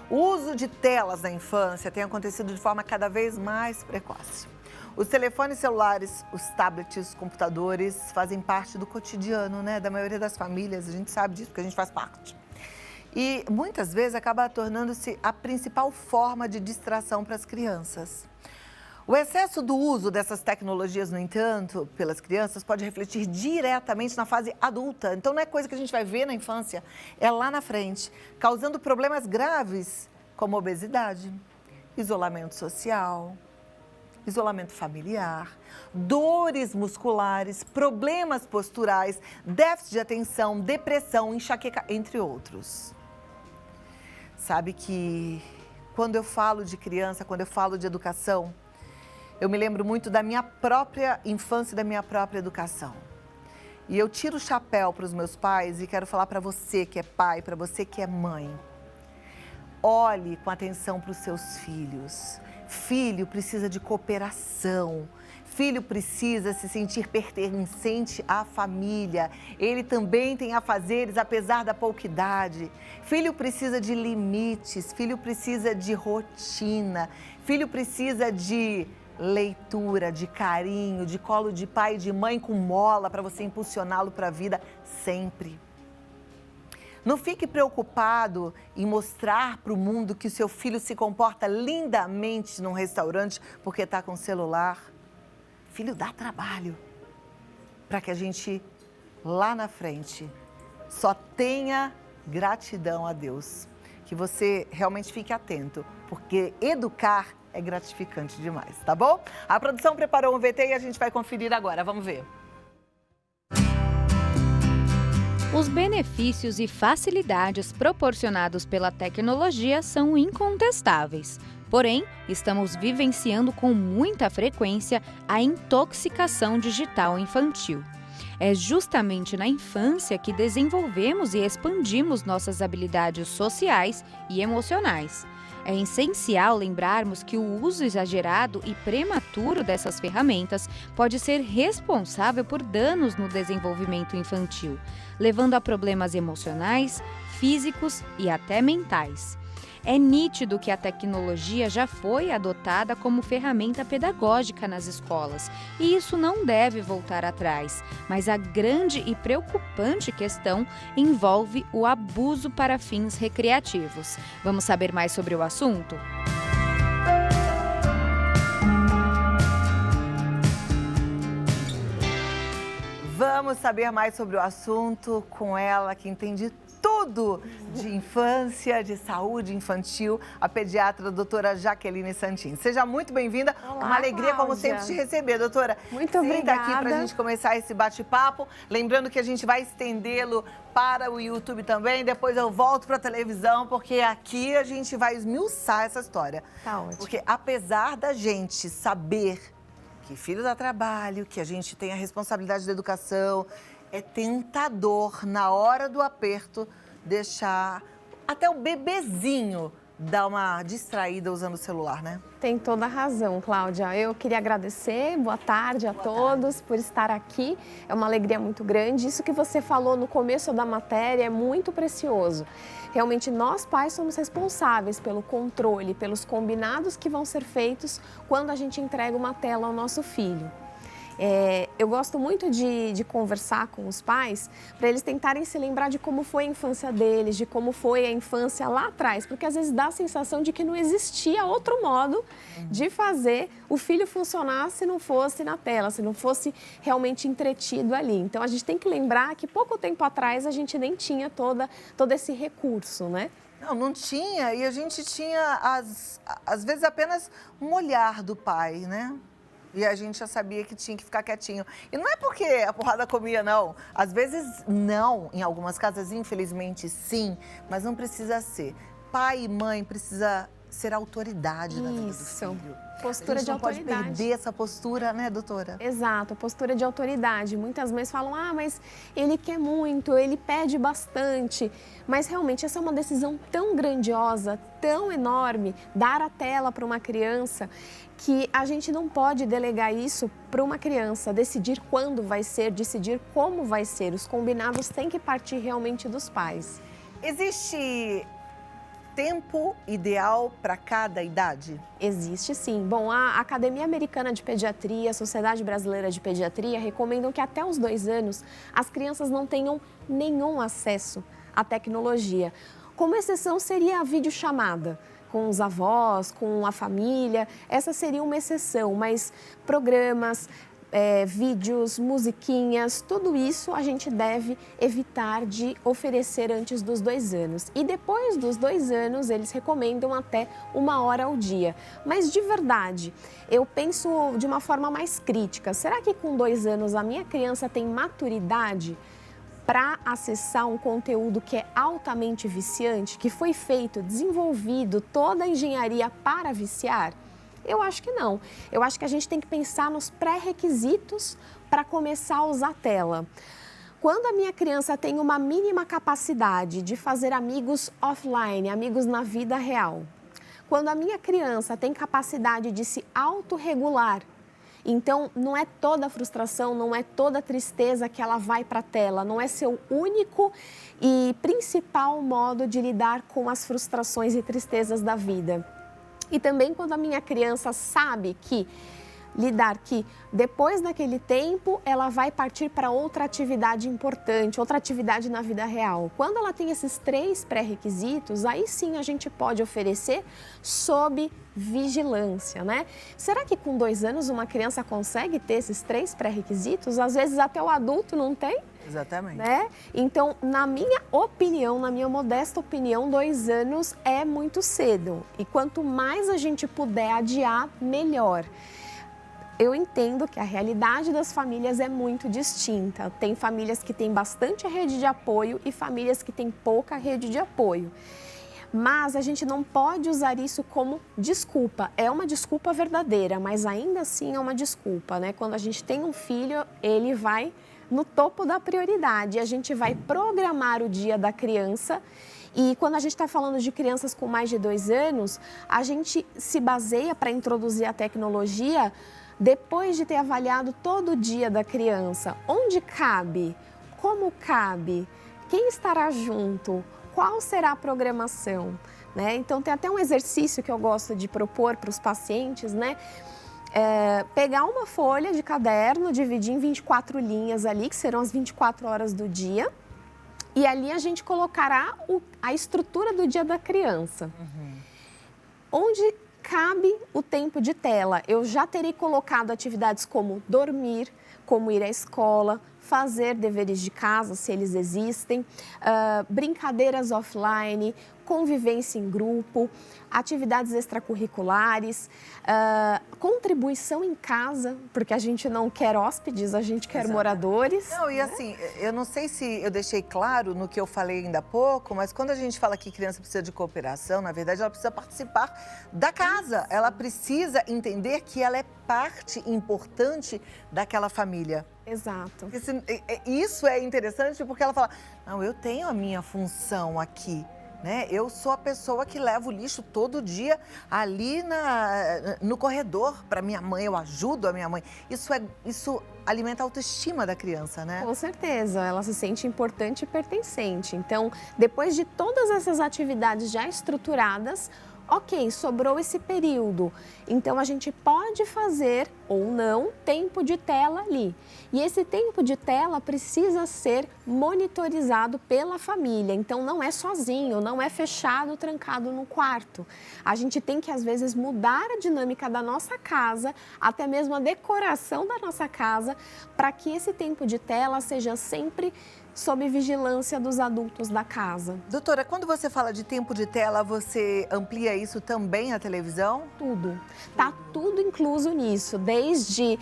O uso de telas na infância tem acontecido de forma cada vez mais precoce. Os telefones celulares, os tablets, os computadores fazem parte do cotidiano, né, da maioria das famílias. A gente sabe disso porque a gente faz parte. E muitas vezes acaba tornando-se a principal forma de distração para as crianças. O excesso do uso dessas tecnologias, no entanto, pelas crianças, pode refletir diretamente na fase adulta. Então, não é coisa que a gente vai ver na infância, é lá na frente, causando problemas graves, como obesidade, isolamento social, isolamento familiar, dores musculares, problemas posturais, déficit de atenção, depressão, enxaqueca, entre outros. Sabe que quando eu falo de criança, quando eu falo de educação, eu me lembro muito da minha própria infância e da minha própria educação. E eu tiro o chapéu para os meus pais e quero falar para você que é pai, para você que é mãe. Olhe com atenção para os seus filhos. Filho precisa de cooperação. Filho precisa se sentir pertencente à família. Ele também tem afazeres, apesar da pouca idade. Filho precisa de limites. Filho precisa de rotina. Filho precisa de leitura, de carinho, de colo de pai e de mãe com mola para você impulsioná-lo para a vida sempre. Não fique preocupado em mostrar para o mundo que o seu filho se comporta lindamente num restaurante porque está com celular. Filho, dá trabalho para que a gente, lá na frente, só tenha gratidão a Deus. Que você realmente fique atento, porque educar é gratificante demais, tá bom? A produção preparou um VT e a gente vai conferir agora, vamos ver. Os benefícios e facilidades proporcionados pela tecnologia são incontestáveis. Porém, estamos vivenciando com muita frequência a intoxicação digital infantil. É justamente na infância que desenvolvemos e expandimos nossas habilidades sociais e emocionais. É essencial lembrarmos que o uso exagerado e prematuro dessas ferramentas pode ser responsável por danos no desenvolvimento infantil, levando a problemas emocionais, físicos e até mentais. É nítido que a tecnologia já foi adotada como ferramenta pedagógica nas escolas, e isso não deve voltar atrás. Mas a grande e preocupante questão envolve o abuso para fins recreativos. Vamos saber mais sobre o assunto? Vamos saber mais sobre o assunto com ela, que entende tudo de infância, de saúde infantil, a pediatra doutora Jaqueline Santin. Seja muito bem-vinda. Uma alegria, Cláudia. como sempre, te receber, doutora. Muito obrigada. Senta aqui para a gente começar esse bate-papo. Lembrando que a gente vai estendê-lo para o YouTube também. Depois eu volto para a televisão, porque aqui a gente vai esmiuçar essa história. Tá ótimo. Porque apesar da gente saber que filho dá trabalho, que a gente tem a responsabilidade da educação, é tentador, na hora do aperto, deixar até o bebezinho dar uma distraída usando o celular, né? Tem toda a razão, Cláudia. Eu queria agradecer, boa tarde a todos por estar aqui. É uma alegria muito grande. Isso que você falou no começo da matéria é muito precioso. Realmente, nós pais somos responsáveis pelo controle, pelos combinados que vão ser feitos quando a gente entrega uma tela ao nosso filho. Eu gosto muito de conversar com os pais para eles tentarem se lembrar de como foi a infância deles, de como foi a infância lá atrás, porque às vezes dá a sensação de que não existia outro modo de fazer o filho funcionar se não fosse na tela, se não fosse realmente entretido ali. Então a gente tem que lembrar que pouco tempo atrás a gente nem tinha todo esse recurso, né? Não tinha, e a gente tinha, às vezes, apenas um olhar do pai, né? E a gente já sabia que tinha que ficar quietinho. E não é porque a porrada comia, não. Às vezes, não. Em algumas casas, infelizmente, sim. Mas não precisa ser. Pai e mãe precisa ser autoridade na vida do filho. Postura de autoridade. Não pode perder essa postura, né, doutora? Exato, a postura de autoridade. Muitas mães falam, mas ele quer muito, ele pede bastante. Mas realmente essa é uma decisão tão grandiosa, tão enorme, dar a tela para uma criança, que a gente não pode delegar isso para uma criança, decidir quando vai ser, decidir como vai ser. Os combinados têm que partir realmente dos pais. Existe tempo ideal para cada idade? Existe sim. Bom, a Academia Americana de Pediatria, a Sociedade Brasileira de Pediatria recomendam que até os 2 anos as crianças não tenham nenhum acesso à tecnologia. Como exceção seria a videochamada com os avós, com a família, essa seria uma exceção, mas programas, vídeos, musiquinhas, tudo isso a gente deve evitar de oferecer antes dos 2 anos. E depois dos 2 anos, eles recomendam até 1 hora ao dia. Mas de verdade, eu penso de uma forma mais crítica. Será que com 2 anos a minha criança tem maturidade para acessar um conteúdo que é altamente viciante, que foi feito, desenvolvido, toda a engenharia para viciar? Eu acho que não. Eu acho que a gente tem que pensar nos pré-requisitos para começar a usar a tela. Quando a minha criança tem uma mínima capacidade de fazer amigos offline, amigos na vida real, quando a minha criança tem capacidade de se autorregular, então não é toda frustração, não é toda tristeza que ela vai para a tela, não é seu único e principal modo de lidar com as frustrações e tristezas da vida. E também quando a minha criança sabe que depois daquele tempo ela vai partir para outra atividade importante, outra atividade na vida real. Quando ela tem esses 3 pré-requisitos, aí sim a gente pode oferecer sob vigilância, né? Será que com 2 anos uma criança consegue ter esses 3 pré-requisitos? Às vezes até o adulto não tem. Exatamente. Né? Então, na minha opinião, na minha modesta opinião, 2 anos é muito cedo. E quanto mais a gente puder adiar, melhor. Eu entendo que a realidade das famílias é muito distinta. Tem famílias que têm bastante rede de apoio e famílias que têm pouca rede de apoio. Mas a gente não pode usar isso como desculpa. É uma desculpa verdadeira, mas ainda assim é uma desculpa, né? Quando a gente tem um filho, ele vai no topo da prioridade. A gente vai programar o dia da criança e quando a gente está falando de crianças com mais de 2 anos, a gente se baseia para introduzir a tecnologia depois de ter avaliado todo o dia da criança. Onde cabe? Como cabe? Quem estará junto? Qual será a programação? Né? Então, tem até um exercício que eu gosto de propor para os pacientes, né? Pegar uma folha de caderno, dividir em 24 linhas ali, que serão as 24 horas do dia, e ali a gente colocará a estrutura do dia da criança. Onde cabe o tempo de tela? Eu já terei colocado atividades como dormir, como ir à escola, fazer deveres de casa, se eles existem, brincadeiras offline, convivência em grupo, atividades extracurriculares, contribuição em casa, porque a gente não quer hóspedes, a gente quer moradores. Não, e assim, eu não sei se eu deixei claro no que eu falei ainda há pouco, mas quando a gente fala que criança precisa de cooperação, na verdade ela precisa participar da casa, ela precisa entender que ela é parte importante daquela família. Exato. Isso é interessante porque ela fala, não, eu tenho a minha função aqui. Né? Eu sou a pessoa que leva o lixo todo dia ali no corredor para minha mãe, eu ajudo a minha mãe. Isso alimenta a autoestima da criança, né? Com certeza, ela se sente importante e pertencente. Então, depois de todas essas atividades já estruturadas, ok, sobrou esse período, então a gente pode fazer ou não tempo de tela ali. E esse tempo de tela precisa ser monitorizado pela família, então não é sozinho, não é fechado, trancado no quarto. A gente tem que às vezes mudar a dinâmica da nossa casa, até mesmo a decoração da nossa casa, para que esse tempo de tela seja sempre sob vigilância dos adultos da casa. Doutora, quando você fala de tempo de tela, você amplia isso também à televisão? Tudo. Tá tudo incluso nisso, desde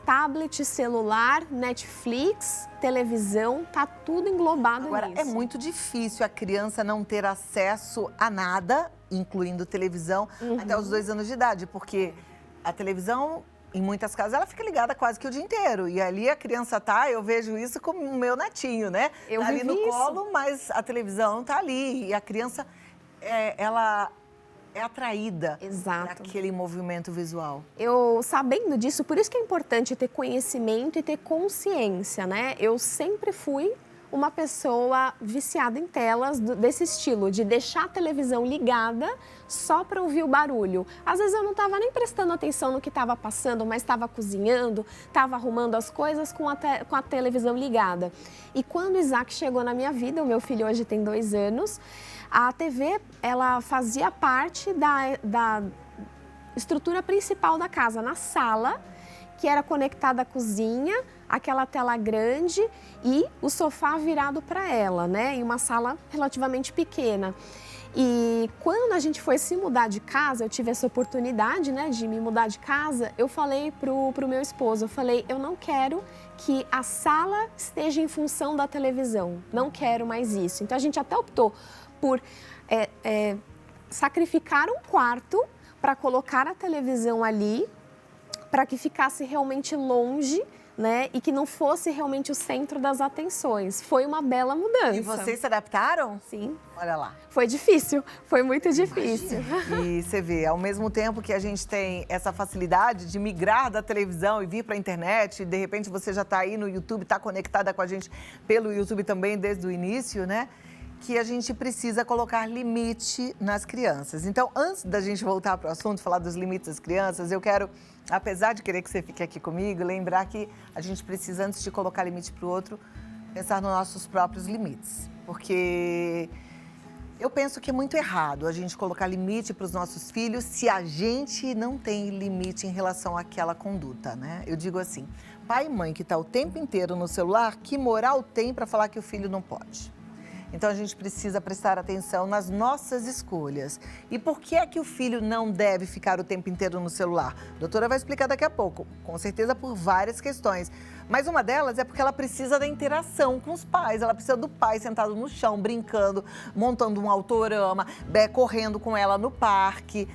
tablet, celular, Netflix, televisão, tá tudo englobado nisso. Agora, é muito difícil a criança não ter acesso a nada, incluindo televisão, até os 2 anos de idade, porque a televisão, em muitas casas, ela fica ligada quase que o dia inteiro. E ali a criança eu vejo isso como o meu netinho, né? Eu tá ali no vivi isso. colo, mas a televisão tá ali. E a criança, ela é atraída naquele movimento visual. Eu, sabendo disso, por isso que é importante ter conhecimento e ter consciência, né? Eu sempre fui uma pessoa viciada em telas desse estilo, de deixar a televisão ligada só para ouvir o barulho. Às vezes eu não estava nem prestando atenção no que estava passando, mas estava cozinhando, estava arrumando as coisas com a televisão ligada. E quando o Isaac chegou na minha vida, o meu filho hoje tem 2 anos, a TV, ela fazia parte da estrutura principal da casa, na sala, que era conectada à cozinha, aquela tela grande e o sofá virado para ela, né? E uma sala relativamente pequena. E quando a gente foi se mudar de casa, eu tive essa oportunidade, né, de me mudar de casa, eu falei pro meu esposo, eu falei, eu não quero que a sala esteja em função da televisão, não quero mais isso. Então a gente até optou por sacrificar um quarto para colocar a televisão ali, para que ficasse realmente longe, né? E que não fosse realmente o centro das atenções. Foi uma bela mudança. E vocês se adaptaram? Sim. Olha lá. Foi difícil, foi muito difícil. E você vê, ao mesmo tempo que a gente tem essa facilidade de migrar da televisão e vir para a internet, de repente você já está aí no YouTube, está conectada com a gente pelo YouTube também desde o início, né? Que a gente precisa colocar limite nas crianças. Então, antes da gente voltar para o assunto, falar dos limites das crianças, eu quero, apesar de querer que você fique aqui comigo, lembrar que a gente precisa, antes de colocar limite para o outro, pensar nos nossos próprios limites. Porque eu penso que é muito errado a gente colocar limite para os nossos filhos se a gente não tem limite em relação àquela conduta, né? Eu digo assim, pai e mãe que está o tempo inteiro no celular, que moral tem para falar que o filho não pode? Então, a gente precisa prestar atenção nas nossas escolhas. E por que é que o filho não deve ficar o tempo inteiro no celular? A doutora vai explicar daqui a pouco, com certeza por várias questões. Mas uma delas é porque ela precisa da interação com os pais. Ela precisa do pai sentado no chão, brincando, montando um autorama, correndo com ela no parque.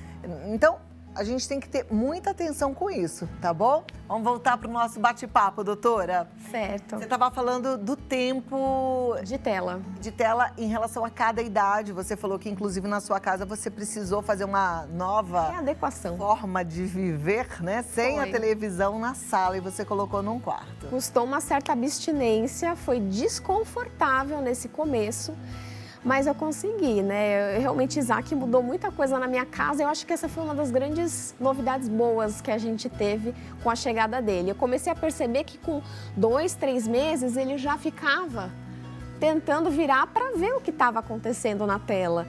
Então, a gente tem que ter muita atenção com isso, tá bom? Vamos voltar para o nosso bate-papo, doutora. Certo. Você estava falando do tempo De tela. de tela em relação a cada idade. Você falou que, inclusive, na sua casa você precisou fazer uma nova Adequação. forma de viver, né? Sem a Foi. televisão na sala e você colocou num quarto. Custou uma certa abstinência, foi desconfortável nesse começo, mas eu consegui, né? Realmente, Isaac mudou muita coisa na minha casa. Eu acho que essa foi uma das grandes novidades boas que a gente teve com a chegada dele. Eu comecei a perceber que com 2, 3 meses ele já ficava tentando virar para ver o que estava acontecendo na tela.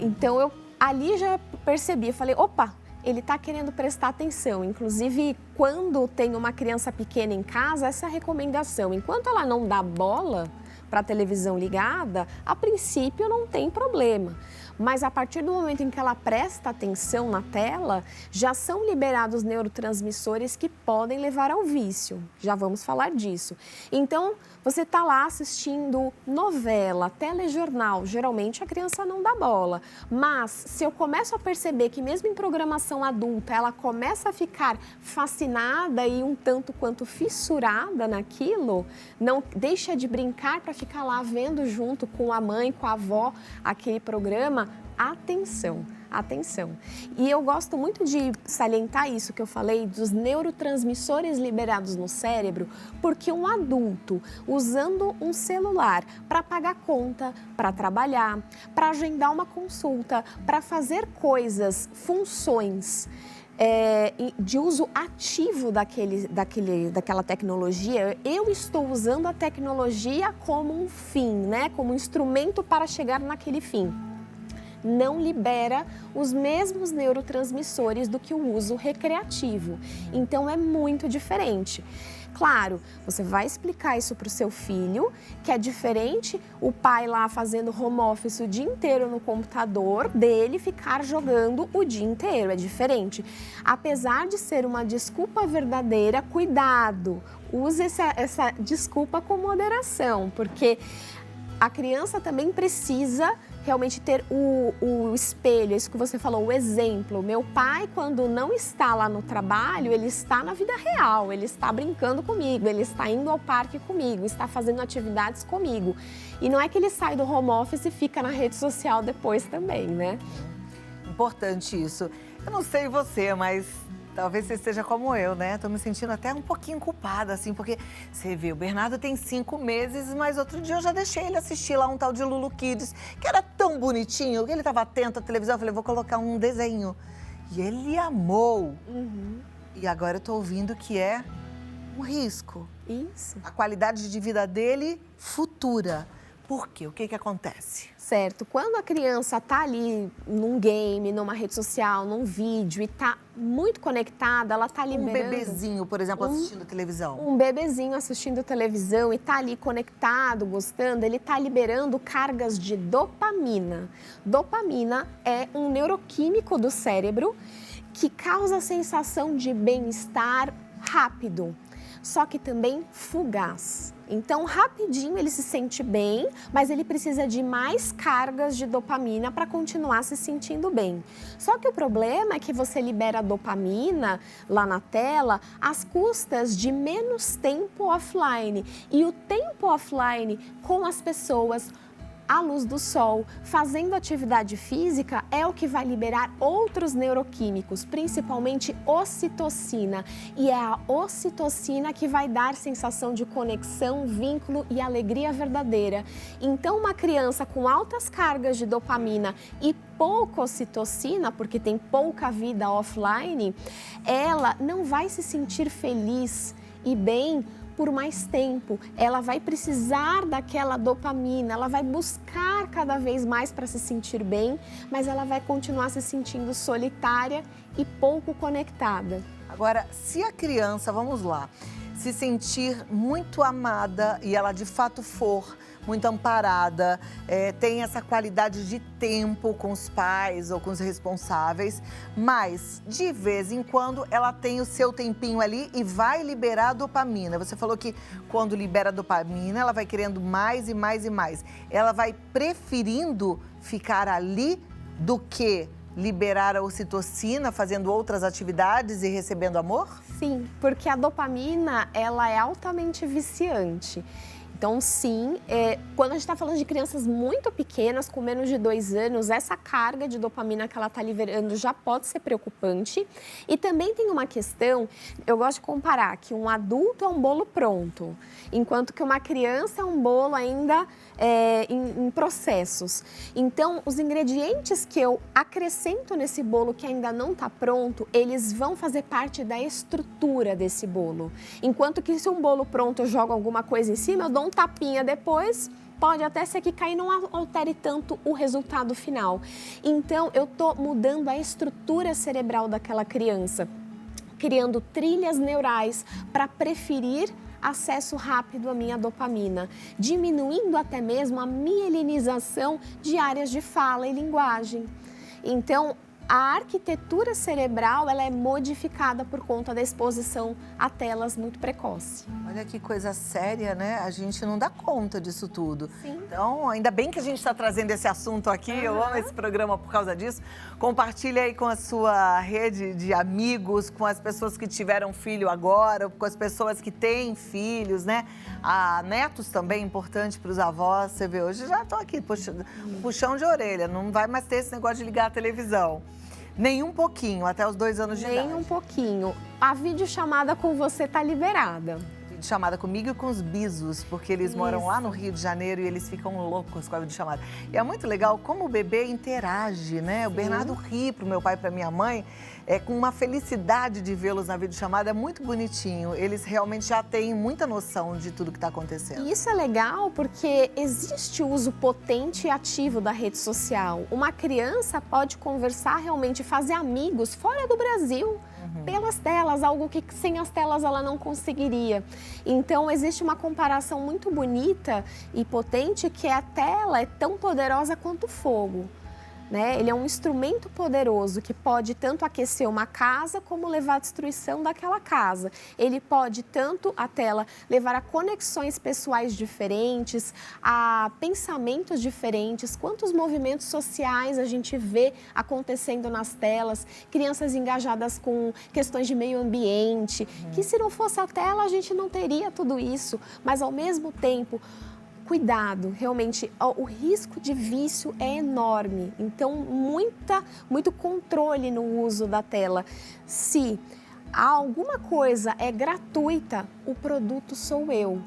Então, eu ali já percebi, eu falei, opa, ele está querendo prestar atenção. Inclusive, quando tem uma criança pequena em casa, essa recomendação, enquanto ela não dá bola para a televisão ligada, a princípio não tem problema. Mas a partir do momento em que ela presta atenção na tela, já são liberados neurotransmissores que podem levar ao vício. Já vamos falar disso. Então, você está lá assistindo novela, telejornal, geralmente a criança não dá bola. Mas se eu começo a perceber que mesmo em programação adulta, ela começa a ficar fascinada e um tanto quanto fissurada naquilo, não deixa de brincar para ficar lá vendo junto com a mãe, com a avó, aquele programa, atenção, atenção. E eu gosto muito de salientar isso que eu falei dos neurotransmissores liberados no cérebro, porque um adulto usando um celular para pagar conta, para trabalhar, para agendar uma consulta, para fazer coisas, funções de uso ativo daquela tecnologia, eu estou usando a tecnologia como um fim, né? Como um instrumento para chegar naquele fim. Não libera os mesmos neurotransmissores do que o uso recreativo. Então, é muito diferente. Claro, você vai explicar isso para o seu filho, que é diferente o pai lá fazendo home office o dia inteiro no computador, dele ficar jogando o dia inteiro, é diferente. Apesar de ser uma desculpa verdadeira, cuidado, use essa desculpa com moderação, porque a criança também precisa realmente ter o espelho, isso que você falou, o exemplo. Meu pai, quando não está lá no trabalho, ele está na vida real, ele está brincando comigo, ele está indo ao parque comigo, está fazendo atividades comigo. E não é que ele sai do home office e fica na rede social depois também, né? Importante isso. Eu não sei você, mas Talvez você esteja como eu, né? Tô me sentindo até um pouquinho culpada, assim, porque você vê, o Bernardo tem 5 meses, mas outro dia eu já deixei ele assistir lá um tal de Lulu Kids, que era tão bonitinho, que ele estava atento à televisão. Eu falei, vou colocar um desenho. E ele amou. E agora eu tô ouvindo que é um risco. Isso. A qualidade de vida dele futura. Por quê? O que que acontece? Certo. Quando a criança está ali num game, numa rede social, num vídeo e está muito conectada, ela está liberando... Um bebezinho, por exemplo, assistindo televisão. Um bebezinho assistindo televisão e está ali conectado, gostando, ele está liberando cargas de dopamina. Dopamina é um neuroquímico do cérebro que causa a sensação de bem-estar rápido, só que também fugaz. Então, rapidinho ele se sente bem, mas ele precisa de mais cargas de dopamina para continuar se sentindo bem. Só que o problema é que você libera dopamina lá na tela às custas de menos tempo offline. E o tempo offline com as pessoas, à luz do sol, fazendo atividade física, é o que vai liberar outros neuroquímicos, principalmente ocitocina. E é a ocitocina que vai dar sensação de conexão, vínculo e alegria verdadeira. Então, uma criança com altas cargas de dopamina e pouca ocitocina, porque tem pouca vida offline, ela não vai se sentir feliz e bem por mais tempo. Ela vai precisar daquela dopamina, ela vai buscar cada vez mais para se sentir bem, mas ela vai continuar se sentindo solitária e pouco conectada. Agora, se a criança, vamos lá, se sentir muito amada e ela de fato for muito amparada, tem essa qualidade de tempo com os pais ou com os responsáveis, mas de vez em quando ela tem o seu tempinho ali e vai liberar a dopamina. Você falou que quando libera a dopamina, ela vai querendo mais e mais e mais. Ela vai preferindo ficar ali do que liberar a ocitocina, fazendo outras atividades e recebendo amor? Sim, porque a dopamina, ela é altamente viciante. Então, sim, quando a gente está falando de crianças muito pequenas, com menos de 2 anos, essa carga de dopamina que ela está liberando já pode ser preocupante. E também tem uma questão, eu gosto de comparar, que um adulto é um bolo pronto, enquanto que uma criança é um bolo ainda em processos. Então, os ingredientes que eu acrescento nesse bolo que ainda não está pronto, eles vão fazer parte da estrutura desse bolo. Enquanto que se um bolo pronto eu jogo alguma coisa em cima, eu dou um tapinha depois, pode até ser que cair e não altere tanto o resultado final. Então, eu estou mudando a estrutura cerebral daquela criança, criando trilhas neurais para preferir acesso rápido à minha dopamina, diminuindo até mesmo a mielinização de áreas de fala e linguagem. Então, a arquitetura cerebral, ela é modificada por conta da exposição a telas muito precoce. Olha que coisa séria, né? A gente não dá conta disso tudo. Sim. Então, ainda bem que a gente está trazendo esse assunto aqui. Eu amo esse programa por causa disso. Compartilha aí com a sua rede de amigos, com as pessoas que tiveram filho agora, com as pessoas que têm filhos, né? Netos também, importante para os avós. Você vê, hoje já estou aqui, puxão de orelha. Não vai mais ter esse negócio de ligar a televisão. Nem um pouquinho, até os 2 anos de idade. Nem um pouquinho. A videochamada com você está liberada. Videochamada comigo e com os bisos, porque eles moram lá no Rio de Janeiro e eles ficam loucos com a videochamada. E é muito legal como o bebê interage, né? O Bernardo ri pro meu pai e pra minha mãe, com uma felicidade de vê-los na videochamada, é muito bonitinho. Eles realmente já têm muita noção de tudo que está acontecendo. E isso é legal porque existe o uso potente e ativo da rede social. Uma criança pode conversar realmente, fazer amigos fora do Brasil, pelas telas, algo que sem as telas ela não conseguiria. Então, existe uma comparação muito bonita e potente que a tela é tão poderosa quanto o fogo. Né? Ele é um instrumento poderoso que pode tanto aquecer uma casa como levar à destruição daquela casa. Ele pode tanto, a tela, levar a conexões pessoais diferentes, a pensamentos diferentes, quantos movimentos sociais a gente vê acontecendo nas telas, crianças engajadas com questões de meio ambiente, que se não fosse a tela a gente não teria tudo isso, mas ao mesmo tempo, cuidado, realmente, o risco de vício é enorme, então muito controle no uso da tela. Se alguma coisa é gratuita, o produto sou eu.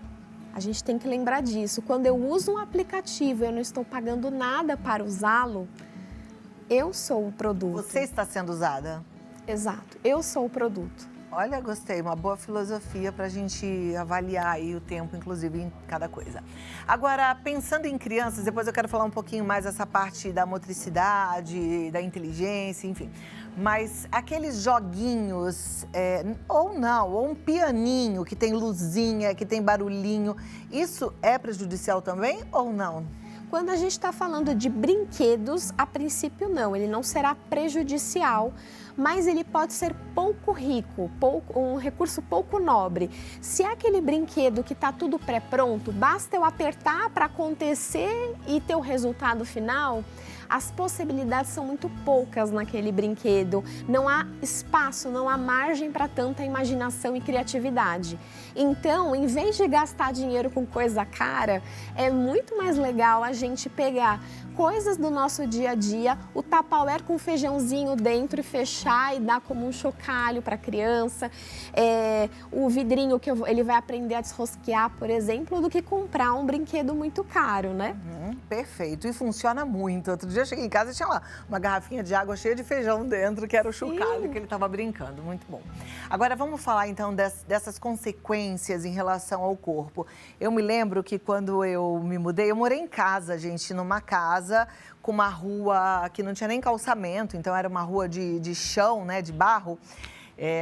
A gente tem que lembrar disso. Quando eu uso um aplicativo e eu não estou pagando nada para usá-lo, eu sou o produto. Você está sendo usada? Exato, eu sou o produto. Olha, gostei, uma boa filosofia para a gente avaliar aí o tempo, inclusive, em cada coisa. Agora, pensando em crianças, depois eu quero falar um pouquinho mais dessa parte da motricidade, da inteligência, enfim. Mas aqueles joguinhos, ou não, ou um pianinho que tem luzinha, que tem barulhinho, isso é prejudicial também ou não? Quando a gente está falando de brinquedos, a princípio não, ele não será prejudicial, mas ele pode ser pouco rico, um recurso pouco nobre. Se é aquele brinquedo que está tudo pré-pronto, basta eu apertar para acontecer e ter o resultado final, as possibilidades são muito poucas naquele brinquedo. Não há espaço, não há margem para tanta imaginação e criatividade. Então, em vez de gastar dinheiro com coisa cara, é muito mais legal a gente pegar coisas do nosso dia a dia, o Tupperware com feijãozinho dentro e fechar e dar como um chocalho para a criança, o vidrinho que ele vai aprender a desrosquear, por exemplo, do que comprar um brinquedo muito caro, né? Perfeito, e funciona muito. Outro dia eu cheguei em casa e tinha lá uma garrafinha de água cheia de feijão dentro, que era o chocalho que ele estava brincando, muito bom. Agora vamos falar então dessas consequências em relação ao corpo. Eu me lembro que quando eu me mudei, eu morei em casa, gente, numa casa com uma rua que não tinha nem calçamento, então era uma rua de chão, né, de barro.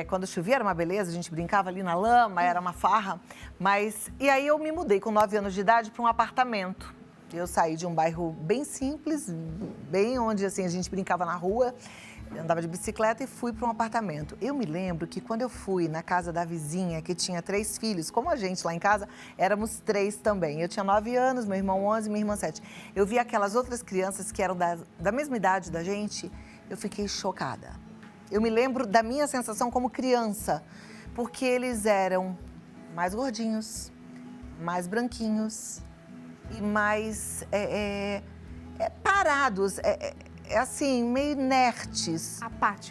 Quando chovia era uma beleza, a gente brincava ali na lama, era uma farra. E aí eu me mudei com 9 anos de idade para um apartamento. Eu saí de um bairro bem simples, bem onde assim, a gente brincava na rua, andava de bicicleta e fui para um apartamento. Eu me lembro que quando eu fui na casa da vizinha, que tinha 3 filhos, como a gente lá em casa, éramos 3 também. Eu tinha 9 anos, meu irmão 11, minha irmã 7. Eu vi aquelas outras crianças que eram da mesma idade da gente, eu fiquei chocada. Eu me lembro da minha sensação como criança, porque eles eram mais gordinhos, mais branquinhos e mais parados, assim, meio inertes.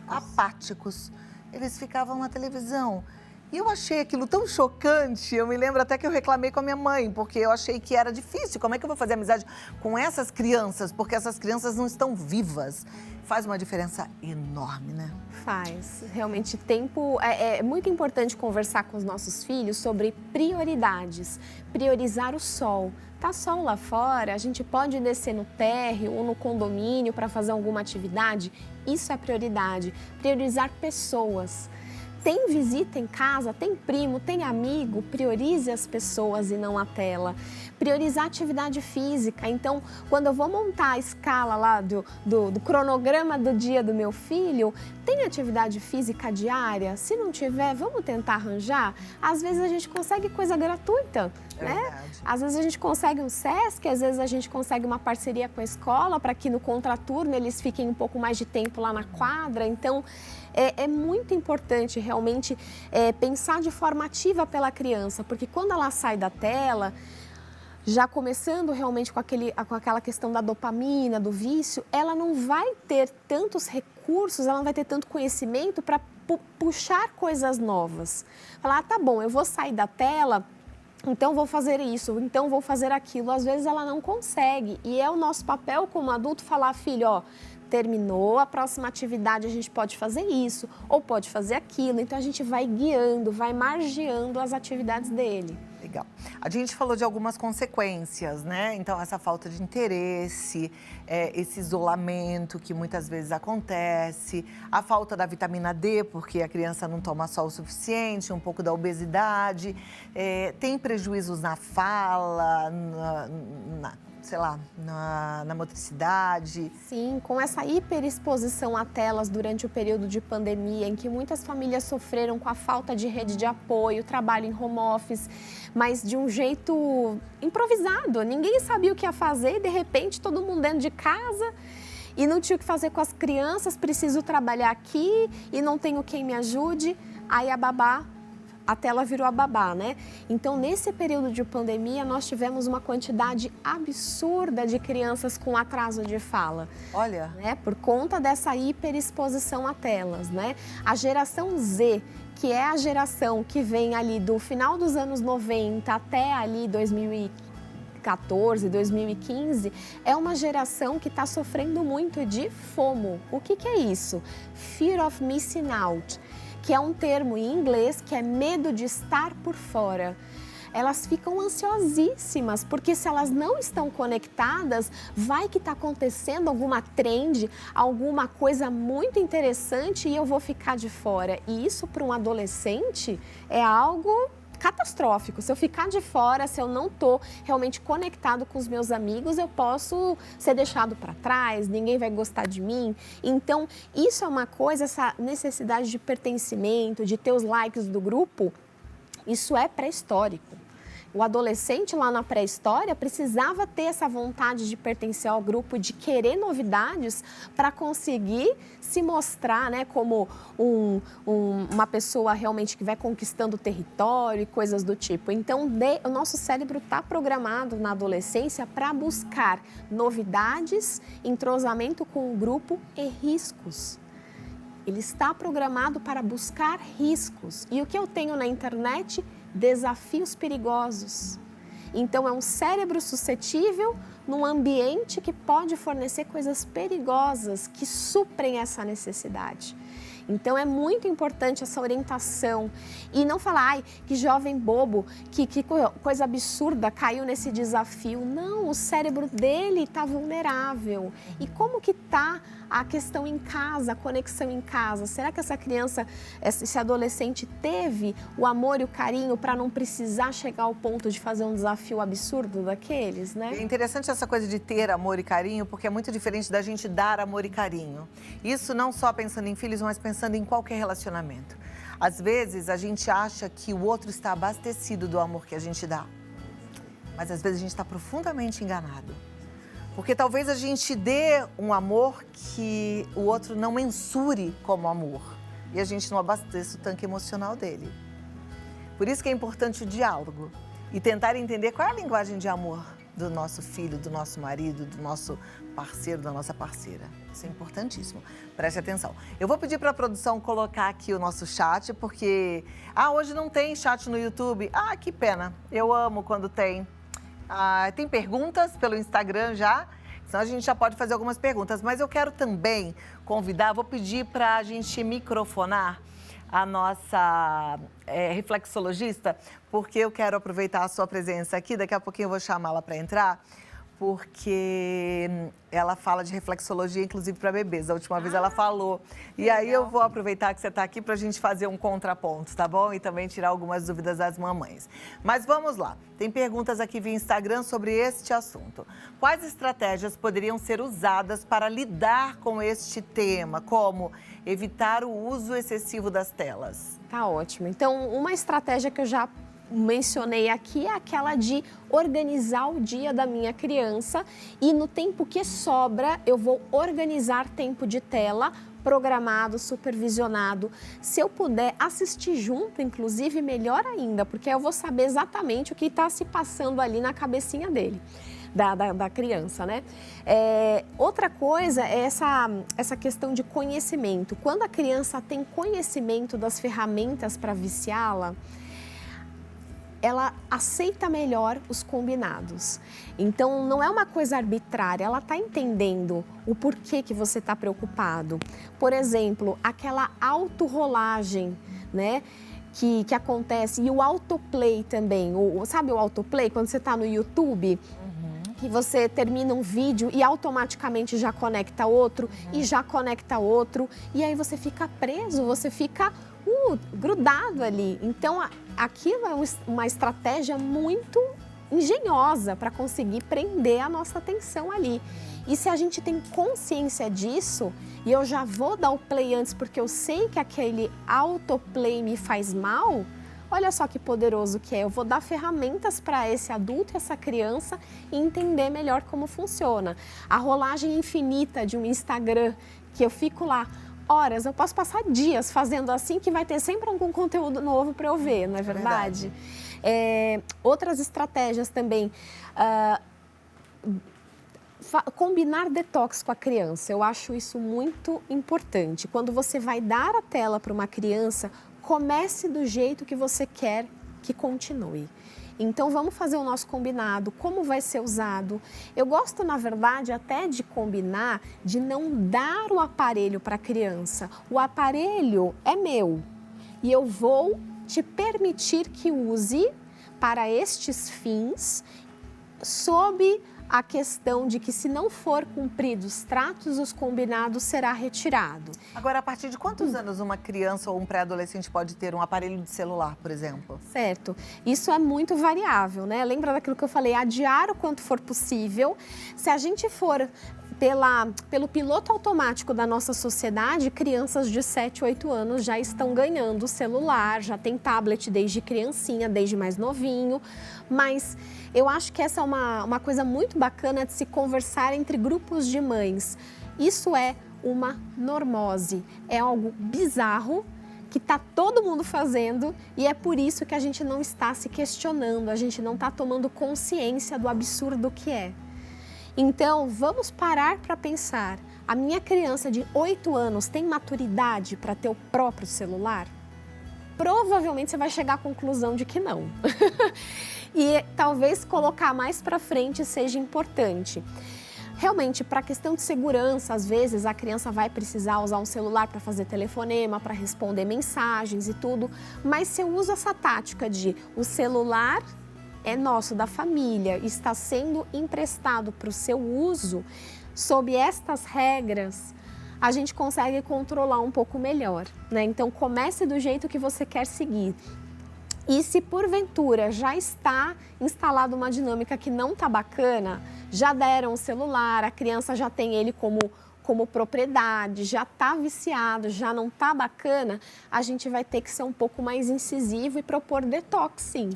Apáticos. Eles ficavam na televisão. E eu achei aquilo tão chocante, eu me lembro até que eu reclamei com a minha mãe, porque eu achei que era difícil. Como é que eu vou fazer amizade com essas crianças? Porque essas crianças não estão vivas. Faz uma diferença enorme, né? Faz. Realmente, tempo... É muito importante conversar com os nossos filhos sobre prioridades. Priorizar o sol. Tá sol lá fora, a gente pode descer no térreo ou no condomínio para fazer alguma atividade. Isso é prioridade. Priorizar pessoas. Tem visita em casa, tem primo, tem amigo, priorize as pessoas e não a tela. Priorizar a atividade física. Então, quando eu vou montar a escala lá do cronograma do dia do meu filho, tem atividade física diária? Se não tiver, vamos tentar arranjar? Às vezes a gente consegue coisa gratuita, né? Verdade. Às vezes a gente consegue um SESC, às vezes a gente consegue uma parceria com a escola para que no contraturno eles fiquem um pouco mais de tempo lá na quadra. Então, é muito importante realmente pensar de forma ativa pela criança, porque quando ela sai da tela, já começando realmente com aquela questão da dopamina, do vício, ela não vai ter tantos recursos, ela não vai ter tanto conhecimento para puxar coisas novas. Falar, tá bom, eu vou sair da tela, então vou fazer isso, então vou fazer aquilo. Às vezes ela não consegue e é o nosso papel como adulto falar, filho, ó, terminou, a próxima atividade a gente pode fazer isso ou pode fazer aquilo. Então a gente vai guiando, vai margeando as atividades dele. Legal. A gente falou de algumas consequências, né? Então, essa falta de interesse, esse isolamento que muitas vezes acontece, a falta da vitamina D, porque a criança não toma sol o suficiente, um pouco da obesidade, tem prejuízos na fala, na motricidade. Sim, com essa hiperexposição a telas durante o período de pandemia, em que muitas famílias sofreram com a falta de rede de apoio, trabalho em home office, mas de um jeito improvisado. Ninguém sabia o que ia fazer e, de repente, todo mundo dentro de casa e não tinha o que fazer com as crianças, preciso trabalhar aqui e não tenho quem me ajude. Aí a babá a tela virou a babá, né? Então, nesse período de pandemia, nós tivemos uma quantidade absurda de crianças com atraso de fala. Olha. Né? Por conta dessa hiperexposição a telas, né? A geração Z, que é a geração que vem ali do final dos anos 90 até ali 2014, 2015, é uma geração que está sofrendo muito de FOMO. O que é isso? Fear of Missing Out, que é um termo em inglês que é medo de estar por fora. Elas ficam ansiosíssimas, porque se elas não estão conectadas, vai que está acontecendo alguma trend, alguma coisa muito interessante e eu vou ficar de fora. E isso para um adolescente é algo catastrófico. Se eu ficar de fora, se eu não estou realmente conectado com os meus amigos, eu posso ser deixado para trás, ninguém vai gostar de mim. Então, isso é uma coisa, essa necessidade de pertencimento, de ter os likes do grupo, isso é pré-histórico. O adolescente lá na pré-história precisava ter essa vontade de pertencer ao grupo, de querer novidades para conseguir se mostrar, né, como uma pessoa realmente que vai conquistando o território e coisas do tipo. Então, o nosso cérebro está programado na adolescência para buscar novidades, entrosamento com o grupo e riscos. Ele está programado para buscar riscos. E o que eu tenho na internet? Desafios perigosos. Então, é um cérebro suscetível num ambiente que pode fornecer coisas perigosas que suprem essa necessidade. Então, é muito importante essa orientação e não falar, ai, que jovem bobo, que coisa absurda, caiu nesse desafio. Não, o cérebro dele está vulnerável. E como que está a questão em casa, a conexão em casa? Será que essa criança, esse adolescente teve o amor e o carinho para não precisar chegar ao ponto de fazer um desafio absurdo daqueles, né? É interessante essa coisa de ter amor e carinho, porque é muito diferente da gente dar amor e carinho. Isso não só pensando em filhos, mas pensando em qualquer relacionamento. Às vezes, a gente acha que o outro está abastecido do amor que a gente dá. Mas, às vezes, a gente está profundamente enganado. Porque talvez a gente dê um amor que o outro não mensure como amor. E a gente não abasteça o tanque emocional dele. Por isso que é importante o diálogo. E tentar entender qual é a linguagem de amor do nosso filho, do nosso marido, do nosso parceiro, da nossa parceira. Isso é importantíssimo. Preste atenção. Eu vou pedir para a produção colocar aqui o nosso chat, porque... hoje não tem chat no YouTube. Que pena. Eu amo quando tem. Tem perguntas pelo Instagram já, senão a gente já pode fazer algumas perguntas. Mas eu quero também convidar, vou pedir para a gente microfonar a nossa reflexologista, porque eu quero aproveitar a sua presença aqui. Daqui a pouquinho eu vou chamá-la para entrar, porque ela fala de reflexologia, inclusive para bebês. A última vez ela falou. E aí eu vou aproveitar que você está aqui para a gente fazer um contraponto, tá bom? E também tirar algumas dúvidas das mamães. Mas vamos lá. Tem perguntas aqui via Instagram sobre este assunto. Quais estratégias poderiam ser usadas para lidar com este tema, como evitar o uso excessivo das telas? Tá ótimo. Então, uma estratégia que eu já mencionei aqui é aquela de organizar o dia da minha criança e no tempo que sobra eu vou organizar tempo de tela programado, supervisionado. Se eu puder assistir junto, inclusive, melhor ainda, porque eu vou saber exatamente o que está se passando ali na cabecinha dele. Da criança, né? Outra coisa é essa questão de conhecimento. Quando a criança tem conhecimento das ferramentas para viciá-la, ela aceita melhor os combinados. Então, não é uma coisa arbitrária, ela está entendendo o porquê que você está preocupado. Por exemplo, aquela autorrolagem, né? Que acontece, e o autoplay também. Sabe o autoplay, quando você está no YouTube? Que você termina um vídeo e automaticamente já conecta outro, e já conecta outro, e aí você fica preso, você fica grudado ali. Então, aquilo é uma estratégia muito engenhosa para conseguir prender a nossa atenção ali. E se a gente tem consciência disso, e eu já vou dar o play antes porque eu sei que aquele autoplay me faz mal, olha só que poderoso que é. Eu vou dar ferramentas para esse adulto e essa criança e entender melhor como funciona. A rolagem infinita de um Instagram, que eu fico lá, horas, eu posso passar dias fazendo assim, que vai ter sempre algum conteúdo novo para eu ver, não é verdade? Outras estratégias também. Combinar detox com a criança, eu acho isso muito importante. Quando você vai dar a tela para uma criança, comece do jeito que você quer que continue. Então, vamos fazer o nosso combinado, como vai ser usado. Eu gosto, na verdade, até de combinar, de não dar o aparelho para a criança. O aparelho é meu e eu vou te permitir que use para estes fins, sob a questão de que, se não for cumprido os tratos, os combinados, será retirado. Agora, a partir de quantos anos uma criança ou um pré-adolescente pode ter um aparelho de celular, por exemplo? Certo. Isso é muito variável, né? Lembra daquilo que eu falei, adiar o quanto for possível. Se a gente for pelo piloto automático da nossa sociedade, crianças de 7, 8 anos já estão ganhando celular, já tem tablet desde criancinha, desde mais novinho, mas eu acho que essa é uma coisa muito bacana de se conversar entre grupos de mães. Isso é uma normose, é algo bizarro que está todo mundo fazendo e é por isso que a gente não está se questionando, a gente não está tomando consciência do absurdo que é. Então, vamos parar para pensar, a minha criança de 8 anos tem maturidade para ter o próprio celular? Provavelmente você vai chegar à conclusão de que não. E talvez colocar mais para frente seja importante. Realmente, para a questão de segurança, às vezes a criança vai precisar usar um celular para fazer telefonema, para responder mensagens e tudo, mas se eu uso essa tática de o celular é nosso, da família, está sendo emprestado para o seu uso, sob estas regras, a gente consegue controlar um pouco melhor, né? Então, comece do jeito que você quer seguir. E se porventura já está instalada uma dinâmica que não está bacana, já deram o celular, a criança já tem ele como propriedade, já está viciado, já não está bacana, a gente vai ter que ser um pouco mais incisivo e propor detox, sim.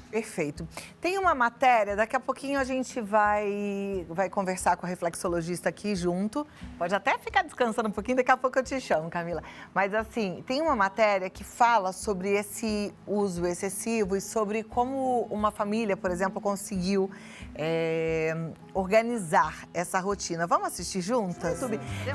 Perfeito. Tem uma matéria, daqui a pouquinho a gente vai conversar com a reflexologista aqui junto. Pode até ficar descansando um pouquinho, daqui a pouco eu te chamo, Camila. Mas assim, tem uma matéria que fala sobre esse uso excessivo e sobre como uma família, por exemplo, conseguiu organizar essa rotina. Vamos assistir juntas?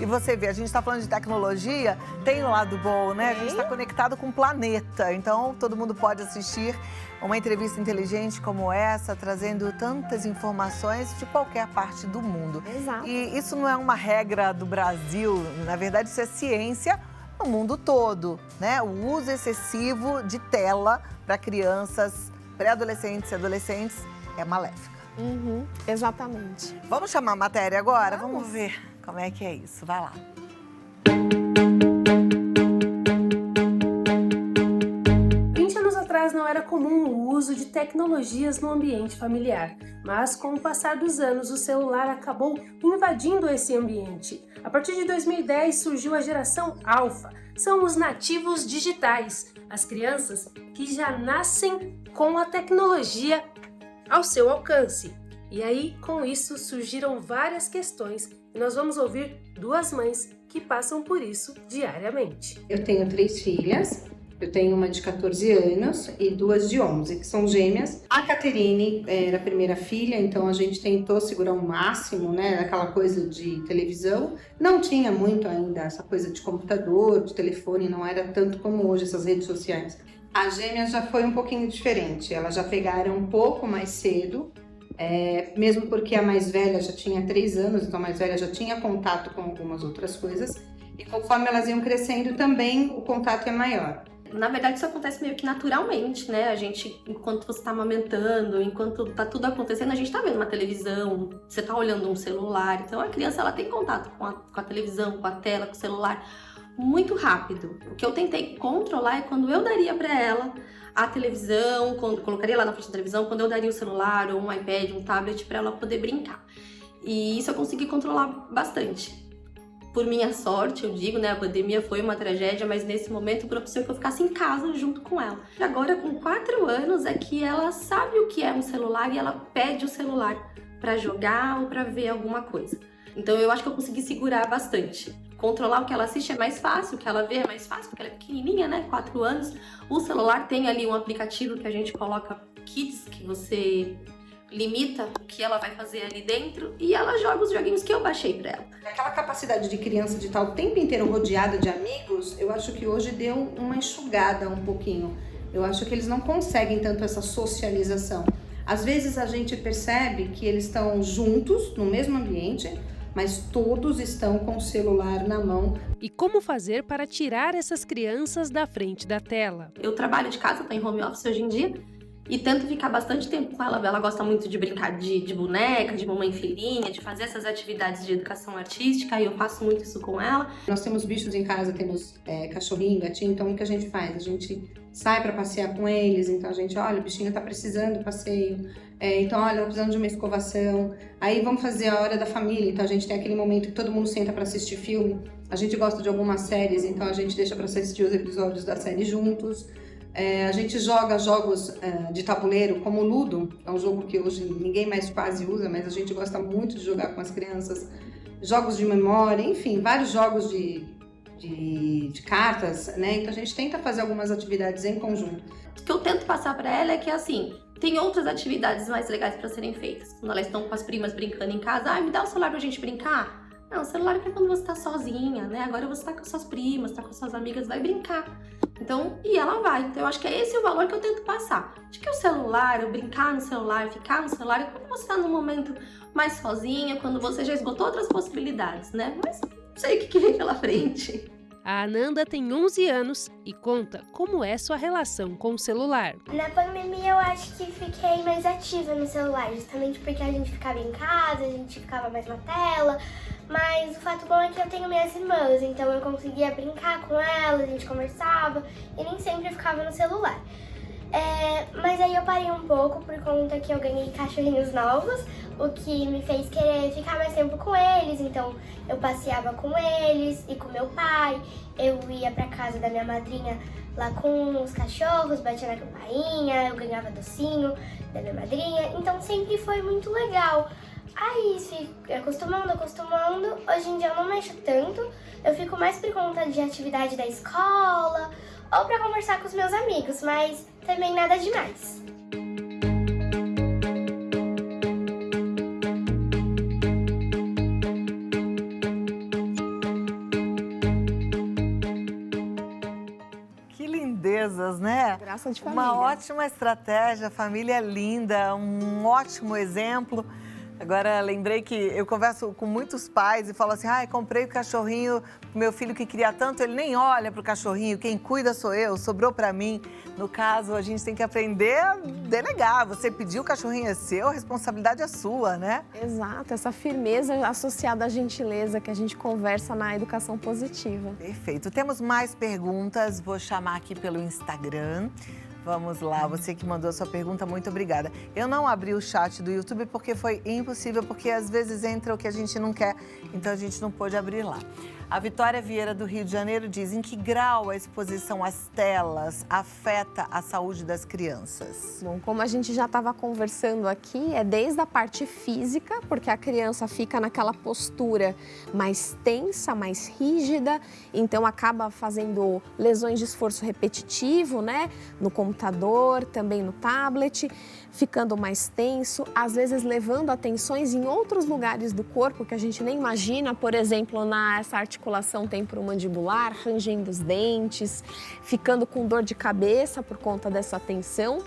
E você vê, a gente está falando de tecnologia, tem um lado bom, né? A gente está conectado com o planeta, então todo mundo pode assistir uma entrevista inteligente como essa, trazendo tantas informações de qualquer parte do mundo. Exato. E isso não é uma regra do Brasil, na verdade isso é ciência no mundo todo, né? O uso excessivo de tela para crianças, pré-adolescentes e adolescentes é maléfica. Exatamente. Vamos chamar a matéria agora? Vamos ver como é que é isso. Vai lá. 20 anos atrás não era comum o uso de tecnologias no ambiente familiar, mas com o passar dos anos o celular acabou invadindo esse ambiente. A partir de 2010 surgiu a geração Alpha, são os nativos digitais, as crianças que já nascem com a tecnologia ao seu alcance. E aí, com isso, surgiram várias questões e nós vamos ouvir duas mães que passam por isso diariamente. Eu tenho 3 filhas, eu tenho uma de 14 anos e 2 de 11, que são gêmeas. A Caterine era a primeira filha, então a gente tentou segurar o máximo, né, aquela coisa de televisão. Não tinha muito ainda essa coisa de computador, de telefone, não era tanto como hoje essas redes sociais. A gêmea já foi um pouquinho diferente, elas já pegaram um pouco mais cedo, mesmo porque a mais velha já tinha 3 anos, então a mais velha já tinha contato com algumas outras coisas, e conforme elas iam crescendo também o contato é maior. Na verdade, isso acontece meio que naturalmente, né? A gente, enquanto você tá amamentando, enquanto tá tudo acontecendo, a gente tá vendo uma televisão, você tá olhando um celular, então a criança ela tem contato com a televisão, com a tela, com o celular, muito rápido. O que eu tentei controlar é quando eu daria para ela a televisão, quando colocaria lá na frente da televisão, quando eu daria o celular ou um iPad, um tablet para ela poder brincar. E isso eu consegui controlar bastante. Por minha sorte, eu digo, né, a pandemia foi uma tragédia, mas nesse momento propiciou que eu ficasse em casa junto com ela. E agora, com 4 anos, é que ela sabe o que é um celular e ela pede o celular para jogar ou para ver alguma coisa. Então eu acho que eu consegui segurar bastante. controlar o que ela assiste é mais fácil, o que ela vê é mais fácil, porque ela é pequenininha, né? 4 anos. O celular tem ali um aplicativo que a gente coloca Kids, que você limita o que ela vai fazer ali dentro e ela joga os joguinhos que eu baixei pra ela. Aquela capacidade de criança de estar o tempo inteiro rodeada de amigos, eu acho que hoje deu uma enxugada um pouquinho. Eu acho que eles não conseguem tanto essa socialização. Às vezes a gente percebe que eles estão juntos, no mesmo ambiente, mas todos estão com o celular na mão. E como fazer para tirar essas crianças da frente da tela? Eu trabalho de casa, tô em home office hoje em dia, e tento ficar bastante tempo com ela. Ela gosta muito de brincar de boneca, de mamãe filhinha, de fazer essas atividades de educação artística, e eu faço muito isso com ela. Nós temos bichos em casa, temos cachorrinho, gatinho, então o que a gente faz? A gente sai para passear com eles, então a gente, olha, o bichinho tá precisando de passeio, então olha, tá precisando de uma escovação, aí vamos fazer a hora da família, então a gente tem aquele momento que todo mundo senta para assistir filme, a gente gosta de algumas séries, então a gente deixa para assistir os episódios da série juntos. A gente joga jogos de tabuleiro, como o Ludo, é um jogo que hoje ninguém mais quase usa, mas a gente gosta muito de jogar com as crianças. Jogos de memória, enfim, vários jogos de cartas, né? Então a gente tenta fazer algumas atividades em conjunto. O que eu tento passar pra ela é que, assim, tem outras atividades mais legais pra serem feitas. Quando elas estão com as primas brincando em casa, me dá o celular pra gente brincar. Não, o celular é pra quando você tá sozinha, né? Agora você tá com suas primas, tá com suas amigas, vai brincar. Então, e ela vai. Então, eu acho que é esse o valor que eu tento passar. De que o celular, eu brincar no celular, ficar no celular, é quando você tá num momento mais sozinha, quando você já esgotou outras possibilidades, né? Mas não sei o que vem pela frente. A Ananda tem 11 anos e conta como é sua relação com o celular. Na pandemia eu acho que fiquei mais ativa no celular, justamente porque a gente ficava em casa, a gente ficava mais na tela, mas o fato bom é que eu tenho minhas irmãs, então eu conseguia brincar com elas, a gente conversava e nem sempre ficava no celular. Mas aí eu parei um pouco por conta que eu ganhei cachorrinhos novos, o que me fez querer ficar mais tempo com eles, então eu passeava com eles e com meu pai, eu ia pra casa da minha madrinha lá com os cachorros, batia na campainha, eu ganhava docinho da minha madrinha, então sempre foi muito legal. Aí, acostumando, hoje em dia eu não mexo tanto, eu fico mais por conta de atividade da escola ou pra conversar com os meus amigos, mas também nada demais. Que lindezas, né? Graça de família. Uma ótima estratégia, família linda, um ótimo exemplo. Agora, lembrei que eu converso com muitos pais e falo assim, comprei o cachorrinho pro meu filho que queria tanto, ele nem olha pro cachorrinho, quem cuida sou eu, sobrou pra mim. No caso, a gente tem que aprender a delegar, você pediu, o cachorrinho é seu, a responsabilidade é sua, né? Exato, essa firmeza associada à gentileza que a gente conversa na educação positiva. Perfeito, temos mais perguntas, vou chamar aqui pelo Instagram. Vamos lá, você que mandou a sua pergunta, muito obrigada. Eu não abri o chat do YouTube porque foi impossível, porque às vezes entra o que a gente não quer, então a gente não pôde abrir lá. A Vitória Vieira, do Rio de Janeiro, diz: em que grau a exposição às telas afeta a saúde das crianças? Bom, como a gente já estava conversando aqui, é desde a parte física, porque a criança fica naquela postura mais tensa, mais rígida, então acaba fazendo lesões de esforço repetitivo, né? No computador, também no tablet, ficando mais tenso, às vezes levando a tensões em outros lugares do corpo que a gente nem imagina, por exemplo, nessa articulação temporomandibular, rangendo os dentes, ficando com dor de cabeça por conta dessa tensão.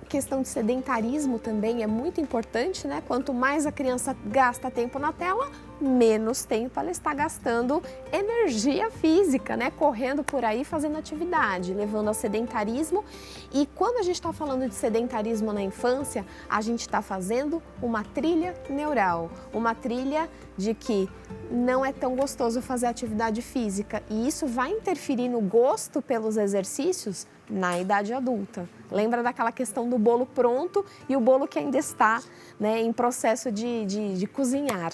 Questão de sedentarismo também é muito importante, né? Quanto mais a criança gasta tempo na tela, menos tempo ela está gastando energia física, né? Correndo por aí, fazendo atividade, levando ao sedentarismo. E quando a gente está falando de sedentarismo na infância, a gente está fazendo uma trilha neural, uma trilha de que não é tão gostoso fazer atividade física. E isso vai interferir no gosto pelos exercícios na idade adulta. Lembra daquela questão do bolo pronto e o bolo que ainda está, né, em processo de cozinhar.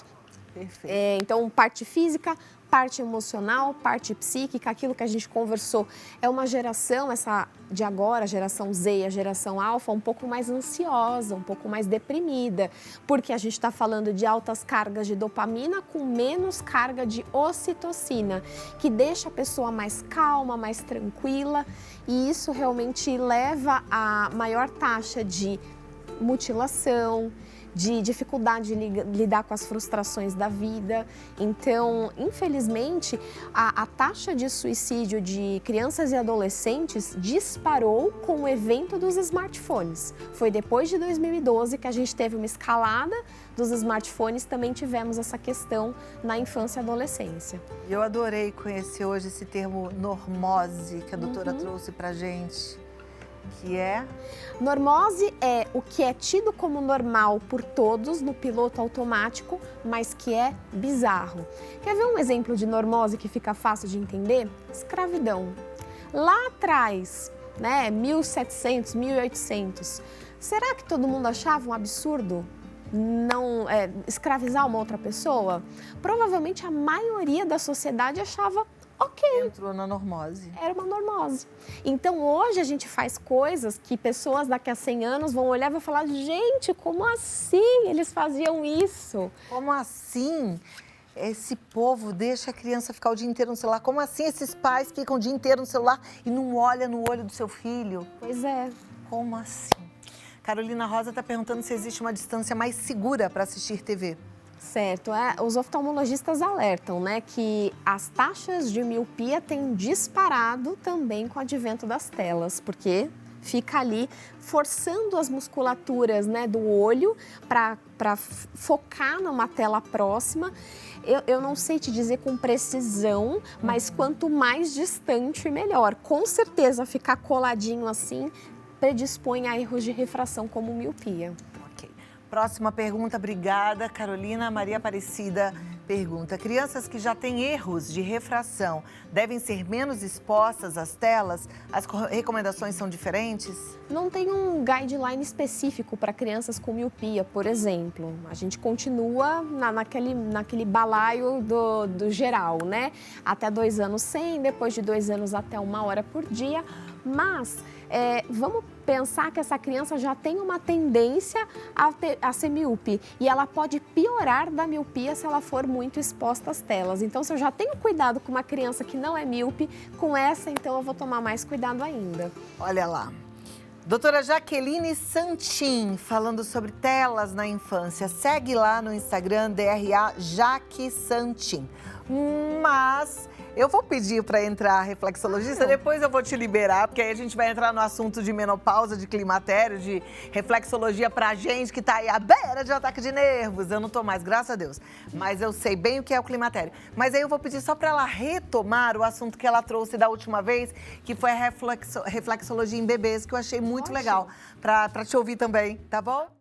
Perfeito. Então, parte física, parte emocional, parte psíquica, aquilo que a gente conversou. É uma geração, essa de agora, a geração Z e a geração alfa, um pouco mais ansiosa, um pouco mais deprimida, porque a gente está falando de altas cargas de dopamina com menos carga de ocitocina, que deixa a pessoa mais calma, mais tranquila, e isso realmente leva a maior taxa de mutilação, de dificuldade de lidar com as frustrações da vida. Então, infelizmente, a taxa de suicídio de crianças e adolescentes disparou com o evento dos smartphones. Foi depois de 2012 que a gente teve uma escalada dos smartphones, também tivemos essa questão na infância e adolescência. Eu adorei conhecer hoje esse termo normose que a doutora trouxe pra gente. Que é? Normose é o que é tido como normal por todos no piloto automático, mas que é bizarro. Quer ver um exemplo de normose que fica fácil de entender? Escravidão. Lá atrás, 1700, 1800, será que todo mundo achava um absurdo não escravizar uma outra pessoa? Provavelmente a maioria da sociedade achava ok. Entrou na normose. Era uma normose. Então, hoje a gente faz coisas que pessoas daqui a 100 anos vão olhar e vão falar, gente, como assim eles faziam isso? Como assim esse povo deixa a criança ficar o dia inteiro no celular? Como assim esses pais ficam o dia inteiro no celular e não olham no olho do seu filho? Pois é. Como assim? Carolina Rosa está perguntando se existe uma distância mais segura para assistir TV. Certo, os oftalmologistas alertam, que as taxas de miopia têm disparado também com o advento das telas, porque fica ali forçando as musculaturas do olho para focar numa tela próxima. Eu não sei te dizer com precisão, mas quanto mais distante, melhor. Com certeza, ficar coladinho assim predispõe a erros de refração como miopia. Próxima pergunta, obrigada, Carolina. Maria Aparecida pergunta: crianças que já têm erros de refração devem ser menos expostas às telas? As recomendações são diferentes? Não tem um guideline específico para crianças com miopia, por exemplo. A gente continua naquele balaio do geral, Até 2 anos sem, depois de 2 anos até 1 hora por dia. Mas vamos pensar que essa criança já tem uma tendência a ser míope e ela pode piorar da miopia se ela for muito exposta às telas. Então, se eu já tenho cuidado com uma criança que não é míope, com essa, então, eu vou tomar mais cuidado ainda. Olha lá. Doutora Jaqueline Santin, falando sobre telas na infância. Segue lá no Instagram, DRA Jaque Santin. Mas eu vou pedir para entrar a reflexologista, depois eu vou te liberar, porque aí a gente vai entrar no assunto de menopausa, de climatério, de reflexologia pra gente que tá aí à beira de um ataque de nervos. Eu não tô mais, graças a Deus. Mas eu sei bem o que é o climatério. Mas aí eu vou pedir só para ela retomar o assunto que ela trouxe da última vez, que foi a reflexologia em bebês, que eu achei muito legal, para te ouvir também, tá bom?